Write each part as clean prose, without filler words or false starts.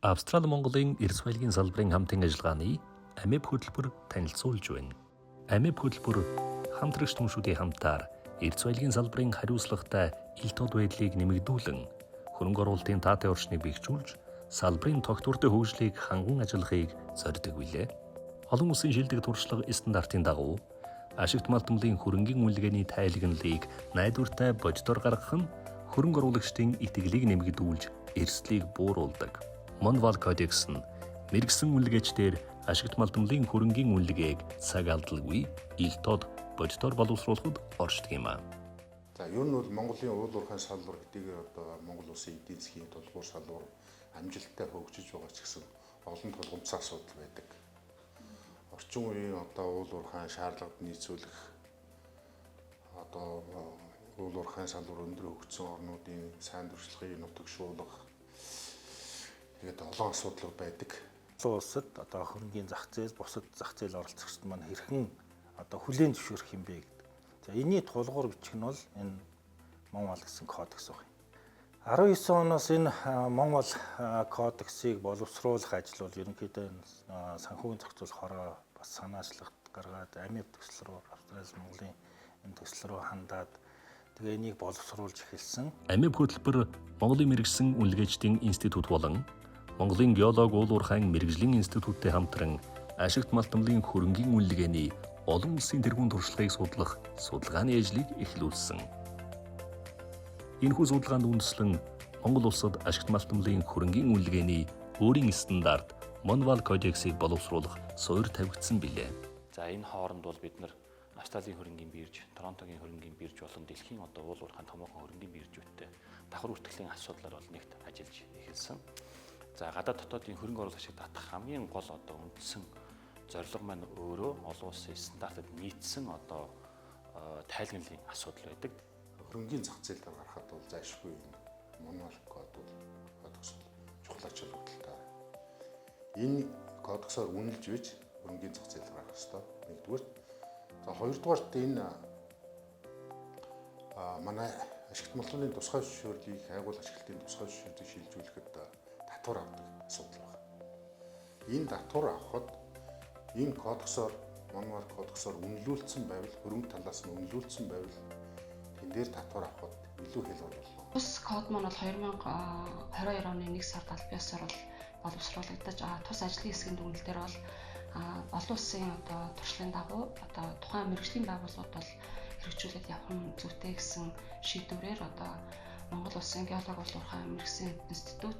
Австрали Монголын эрс баялагын салбарын хамтын ажиллагааны амиа хөтөлбөр танилцуулж байна. Амиа хөтөлбөр хамтрагч түншүүдийн хамтаар эрс баялагын салбарын хариуцлагатай ил тод байдлыг нэмэгдүүлэн хөрөнгө оруулалтын таатай орчныг бэхжүүлж салбарын тогтвортой хөгжлийг ханган ажиллахыг зорддог билээ. Олон улсын шилдэг туршлага стандартын дагуу ашигт малтмлын хөрөнгийн үнэлгээний тайлагналыг найдвартай бодитоор гаргах нь хөрөнгө оруулагчдын итгэлийг нэмэгдүүлж эрсдлийг бууруулдаг. Монвал кодекс нь мэрэгсэн үнэлгээчдээр ашигт малтмлын хөрөнгийн үнэлгээг цаг алдалгүй ил тод бодитоор боловсруулахад оршдог юм аа. За ер нь бол Монголын уул уурхайн салбар гэдгийг одоо Монгол улсын эдийн засгийн тулгуур салбар амжилттай хөгжиж байгаа ч гэсэн олон тулгымцсан асуудал байдаг. Орчин үеийн одоо уул уурхайн шаардлагад нийцүүлэх одоо уул уурхайн салбар өндөр хөгжсөн орнуудын сайн туршлагыг нутагшуулах тэгээд олон асуудал байдаг. Улсад одоо хөрөнгөний зах зээл, бусад зах зээл оролцогчдод маань хэрхэн одоо хүлээн зөвшөөрөх юм бэ гэдэг. За энэний тулгуур бичих нь бол энэ Монвал гэсэн кодекс байна. 19 оноос энэ Монвал кодексыг боловсруулах ажил бол ерөнхийдөө санхүүгийн зохицуулах хороо бас санаачлагт гаргаад амиа төсөл рүү Австрали Монголын энэ төсөл рүү хандаад тэгээ энийг боловсруулж эхэлсэн. Амиа хөтөлбөр Монголын мэрэгсэн үнэлгээчдийн институт болон Монголын геолог уул уурхайн мэрэгжлийн институттэй хамтран ашигт малтмлын хөрөнгийн үнэлгээний олон улсын тэргуун туршлагыг судлах судалгааны ажлыг эхлүүлсэн. Энэхүү судалгаанд үндэслэн Монгол улсад ашигт малтмлын хөрөнгийн үнэлгээний өөрийн стандарт Монвал кодексыг боловсруулах суурь тавигдсан билээ. За энэ хооронд бол бид нар Австралийн хөрөнгийн бирж, Торонтогийн хөрөнгийн бирж болон дэлхийн одоо уул уурхайн томоохон хөрөнгийн биржүүдтэй давхар үртгэлийн асуудлаар бол нэгт ажиллаж эхэлсэн. За гадаад дотоодын хөрөнгө оруулагчид татах хамгийн гол одоо үндсэн зорилго маань өөрөө олон улсын стандартад нийцсэн одоо тайлгналын асуудал байдаг. Хөрөнгийн зах зээл дээр гарахад бол зайлшгүй Монвал код бол кодекс чухал ач холбогдолтой. Энэ кодексоор үнэлж бич хөрөнгийн зах зээл гарах ёстой. Нэгдүгээр. За хоёрдугаарт энэ манай ашигт малтмлын тусгай зөвшөөрлийг хайгуул ашиглалтын тусгай зөвшөөрлийг шилжүүлэхэд татвар авдаг асуудал байна. Энэ татвар авахд энэ кодексоор Монвал кодексоор үнэлүүлсэн байвал хөрөнгө талаас нь үнэлүүлсэн байвал тэн дээр татвар авахд илүү хялбар болно. Тус код маань бол 2022 оны 1 сард аль биесээр бол боловсруулагдаж тус ажлын хэсгийн дүгнэлт дээр бол олон улсын одоо туршлагын дагуу одоо тухайн мэргэжлийн байгууллагууд бол хэрэгжүүлээд явах нь зүйтэй гэсэн шийдвэрээр одоо Монгол улсын геолог уул уурхайн мэргэжлийн институт,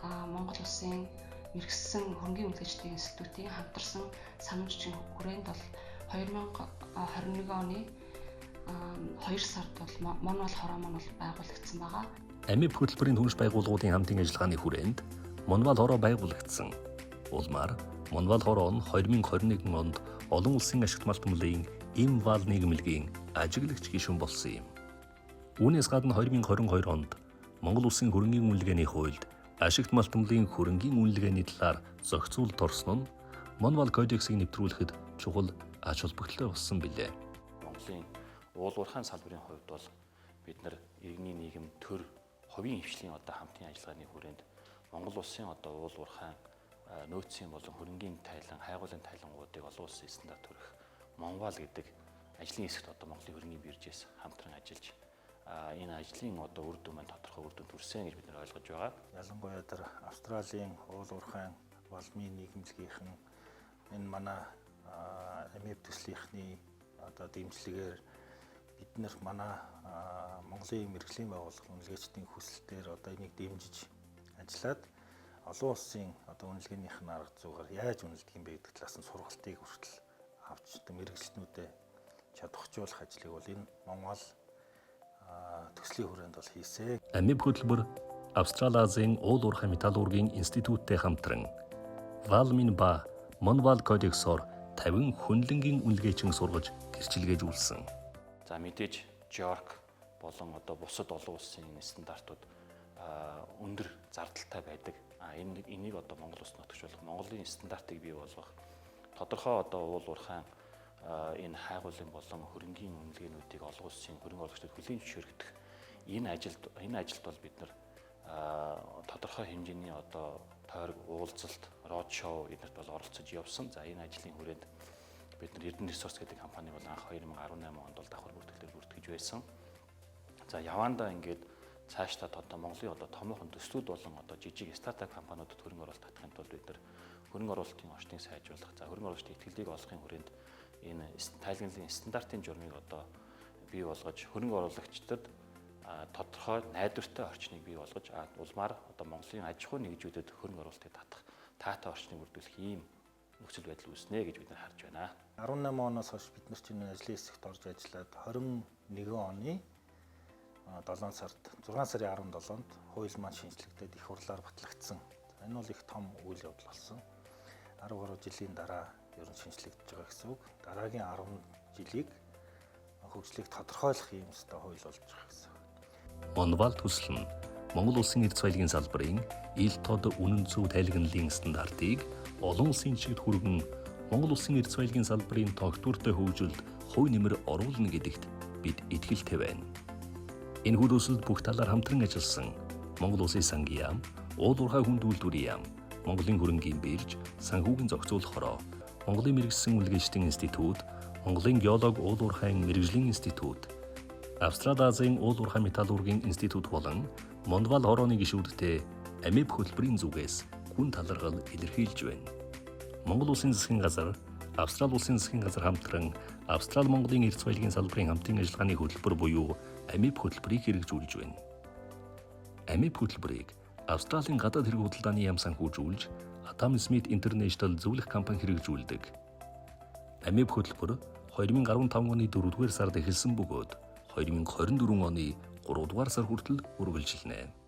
Монгол улсын мэргэжсэн хөрөнгөний үнэлгээчдийн институтын хамтарсан санамжийн хүрээнд бол 2021 оны 2 сард бол Монвал хороо маань бол байгуулагдсан байгаа. Амиа хөтөлбөрийн түнш байгууллагуудын хамтын ажиллагааны хүрээнд Монвал хороо байгуулагдсан. Улмаар Монвал хороо нь 2021 онд олон улсын ашигт малтмлын Имвал нийгэмлэгийн ажиглагч гишүүн болсон юм. Үүнээс гадна 2022 онд Монгол улсын хөрөнгийн үнэлгээний хуульд ашигт малтмлын хөрөнгийн үнэлгээний талаар зохицуулт орсон нь Монвал кодексыг нэвтрүүлэхэд чухал ач холбогдолтой болсон билээ. Монголын уул уурхайн салбарын хувьд бол бид нар иргэний нийгэм төр хувийн хвшлийн одоо хамтын ажиллагааны хүрээнд Монгол улсын одоо уул уурхайн нөөцийн болон хөрөнгийн тайлан, хайгуулын тайлангуудыг олон улсын стандарт хүргэх Монвал гэдэг ажлын хэсэгт одоо Монголын хөрөнгийн биржээс хамтран ажиллаж энэ ажлын одоо үр дүн маань тодорхой үр дүн төрсөн гэж бид нар ойлгож байгаа. Ялангуяа тэр Австралийн уул уурхайн балмын нийгэмлэгийнхэн энэ манай амиа төслийнхний одоо дэмжлэгээр бид нар манай Монголын мэргэжлийн байгууллага үнэлгээчдийн хүсэлтээр одоо энийг дэмжиж ажиллаад олон улсын одоо үнэлгээнийх нь арга зүйгээр яаж үнэлдэг юм бэ гэдэг талаас нь сургалтыг хүртэл авч мэргэжлэнүүдэд чадваржуулах ажлыг бол энэ Монвал төслийн хүрээнд бол хийсэн. Амиа хөтөлбөр Австралийн уул уурхайн металлургийн институттэй хамтран Валмин ба Монвал кодексоор 50 хүнлэнгийн үнэлгээчин сургаж гэрчилгээжүүлсэн. За мэдээж Жорк болон одоо бусад олон улсын стандартууд өндөр зардалтай байдаг. Энийг одоо Монгол улс нутагшуулах, Монголын стандартыг бий болгох, тодорхой одоо уул уурхайн энэ хайгуулын болон хөрөнгийн үнэлгээнүүдийг олон улсын хөрөнгө оруулагчдад хүлээн зөвшөөрөх энэ ажилд бол бид нар тодорхой хэмжээний одоо тойрог уулзалт, род шоу эднэрт бол оролцож явсан. За энэ ажлын хүрээнд бид нар Эрдэнэ ресурс гэдэг компани бол анх 2018 онд бол давхар бүртгэлээр бүртгэж байсан. За явандаа ингээд цаашдаа одоо Монголын одоо томоохон төслүүд болон одоо жижиг стартап компаниудад хөрөнгө оруулалт татахын тулд бид нар хөрөнгө оруулалтын орчныг сайжруулах, за хөрөнгө оруулалтын итгэлийг олохын хүрээнд энэ тайлгналын стандартын журмыг одоо бий болгож хөрөнгө оруулагчдад тодорхой найдвартай орчныг бий болгож улмаар одоо Монголын аж ахуй нэгжүүдэд хөрөнгө оруулалтыг татах таатай орчныг бүрдүүлэх ийм нөхцөл байдал үүснэ гэж бид нар харж байна. 18 оноос хойш бид нар чинь ажлын хэсэгт орж ажиллаад 21 оны 7 сард 6 сарын 17-нд хууль маань шинжлэгдээд их хурлаар батлагдсан. Энэ бол их том үйл явдал болсон. 13 жилийн дараа ер нь шинжлэгдэж байгаа гэсэн үг. Дараагийн 10 жилийг хөгжлийг тодорхойлох юм өстой хууль болж байгаа гэсэн. Монвал төсөл нь Монгол улсын эрдэс баялагын салбарын ил тод үнэн зөв тайлгналын стандартыг олон улсын жишгт хүргэн Монгол улсын эрдэс баялагын салбарын тогтвортой хөгжилд хувь нэмэр оруулна гэдэгт бид итгэлтэй байна. Энэ хөдөлсөлд бүх талаар хамтран ажилласан Монгол Улсын сангийн яам, уул уурхай хүнд үйлдвэрийн яам, Монголын хөрөнгийн бирж, санхүүгийн зохицуулах хороо, Монголын мэрэгжлийн үлгийчдийн институт, Монголын геолог уул уурхайн мэрэгжлийн институт, Австрали Азийн уул уурхай металлургийн институт болон Монвал хорооны гишүүдтэй АМЭП хөтөлбөрийн зүгээс гүн талархал илэрхийлж байна. Монгол Улсын засгийн газар, Австрали Улсын засгийн газар хамтран Австрали Монголын эрдэс баялагын салбарын хамтын ажиллагааны хөтөлбөр буюу АМЭП хөтөлбөрийг хэрэгжүүлж байна. АМЭП хөтөлбөрийг Австралийн гадаад хэрэг худалдааны яам санхүүжүүлж Адам Смит International зөвлөх компани хэрэгжүүлдэг. АМЭП хөтөлбөр 2015 оны 4-р сард эхэлсэн бөгөөд 2024 оны 3-р сар хүртэл үргэлжилнэ.